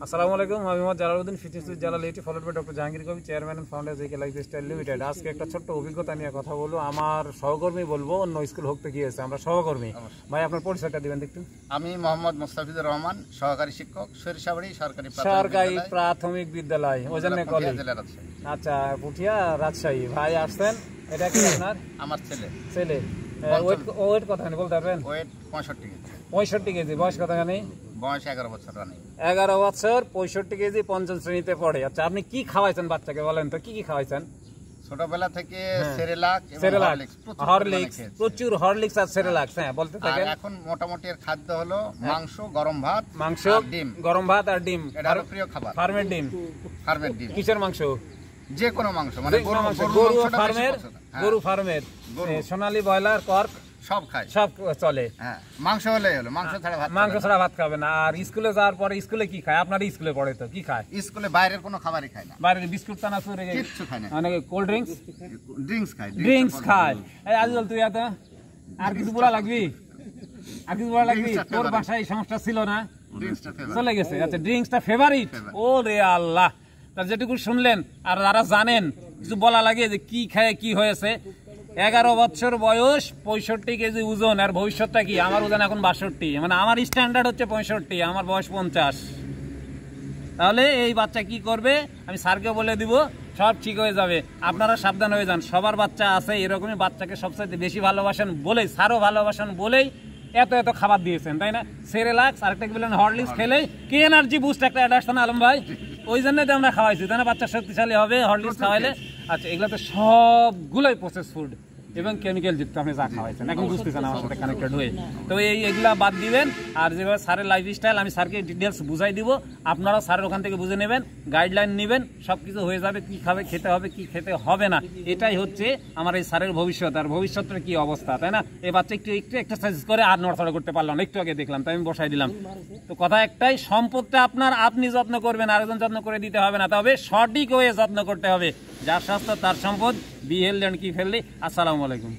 আসসালামু আলাইকুম, আমি মোহাম্মদ জালালউদ্দিন, ফিটনেস জালালিটি, followed by doctor Jahangir Kabir, chairman and founder JK lifestyle limited. আজকে একটা ছোট্ট অভিজ্ঞতা নিয়ে কথা বলবো। আমার সহকর্মী বলবো, অন্য স্কুল হোক তো কি হয়েছে, আমরা সহকর্মী। ভাই, আপনার পরিচয়টা দিবেন একটু। আমি মোহাম্মদ মুস্তাফিজুর রহমান, সহকারী শিক্ষক, সরিষাবাড়ি সরকারি প্রাথমিক বিদ্যালয়, ওজন্য কলেজ। আচ্ছা, পুঠিয়া, রাজশাহী। ভাই আসছেন, এটা কি আপনার? আমার ছেলে। ওয়েট কত বলতে পারবেন? Weight 65 KG. 65 কেজি। বয়স কত জানি? বয়স 11 বছর রানিং। 11 বছর, 65 কেজি, পঞ্চম শ্রেণীতে পড়ে। আচ্ছা, আপনি কি খাওয়াইছেন বাচ্চাকে বলেন তো, কি খাওয়াইছেন? ছোটবেলা থেকে সেরেলাক, হরলিক্স, প্রচুর হরলিক্স আর সেরেলাক্স। হ্যাঁ, বলতে থাকেন। এখন মোটামুটি এর খাদ্য হলো মাংস, গরম ভাত, ডিম। গরম ভাত আর ডিম, এটা হলো প্রিয় খাবার। ফার্মের ডিম। কিসের মাংস? যে কোনো মাংস, মানে গরু ফার্মের, সোনালী, ব্রয়লার, কর্ক সব খায়, সব চলে। হ্যাঁ, মাংস হলেই হলো, মাংস ছাড়া ভাত খাবে না। আর স্কুলে যাওয়ার পরে স্কুলে কি খায়? আপনার স্কুলে পড়ে তো কি খায়? স্কুলে বাইরের কোনো খাবারই খায় না। বাইরের বিস্কুট, চানাচুর, কিচ্ছু খায় না। মানে কোল্ড ড্রিঙ্কস খায়। এই আজকাল তুই এত আর কিছু বলা লাগবি? তোর বাসায় এই সমস্যা ছিল না, চলে গেছে। আচ্ছা, ড্রিঙ্কসটা ফেভারিট। ও রে আল্লাহ, তার যেটুকু শুনলেন আর যারা জানেন, কিছু বলা লাগে যে কি খায় কি হয়েছে। 11 বছর বয়স, 65 কেজি ওজন। আর ভবিষ্যৎটা কি? আমার ওজন এখন 62, মানে আমার স্ট্যান্ডার্ড হচ্ছে 65, আমার বয়স 50। তাহলে এই বাচ্চা কি করবে? আমি স্যারকে বলে দিব, সব ঠিক হয়ে যাবে। আপনারা সাবধান হয়ে যান। সবার বাচ্চা আছে এরকমই, বাচ্চাকে সবচেয়ে বেশি ভালোবাসেন বলেই, স্যারও ভালোবাসেন বলেই এত খাবার দিয়েছেন, তাই না? সেরেলাক্স, আরেকটা কি বললেন, হরলিক্স খেলে কি এনার্জি বুস্ট একটা অ্যাড আসছে না আলম ভাই? ওই জন্যই তো আমরা খাওয়াইছি, তাই না? বাচ্চা শক্তিশালী হবে হরলিক্স খাওয়াইলে। আচ্ছা, এগুলো তো সবগুলোই প্রসেস ফুড এবং কেমিক্যাল যুক্ত। আপনি যা খাওয়াইছেন এখন বুঝতেছেন আমার সাথে কানেক্টেড হয়ে। তো এইগুলা বাদ দিবেন। আর যেভাবে স্যারের লাইফস্টাইল, আমি স্যারকে ডিটেলস বুঝাই দিব, আপনারাও স্যারের ওখান থেকে বুঝে নেবেন, গাইডলাইন নেবেন, সব কিছু হয়ে যাবে। কি খাবে, খেতে হবে, কি খেতে হবে না, এটাই হচ্ছে আমার এই স্যারের ভবিষ্যৎ। আর ভবিষ্যতের কি অবস্থা, তাই না? এই বাচ্চা একটু এক্সারসাইজ করে আর নড়াচড়া করতে পারলাম না, একটু আগে দেখলাম, তাই আমি বসাই দিলাম। তো কথা একটাই, সম্পদটা আপনার, আপনি যত্ন করবেন, আরেকজন যত্ন করে দিতে হবে না। তবে সঠিক হয়ে যত্ন করতে হবে। যার স্বাস্থ্য তার সম্পদ। Be healthy and keep healthy. আসসালামু আলাইকুম।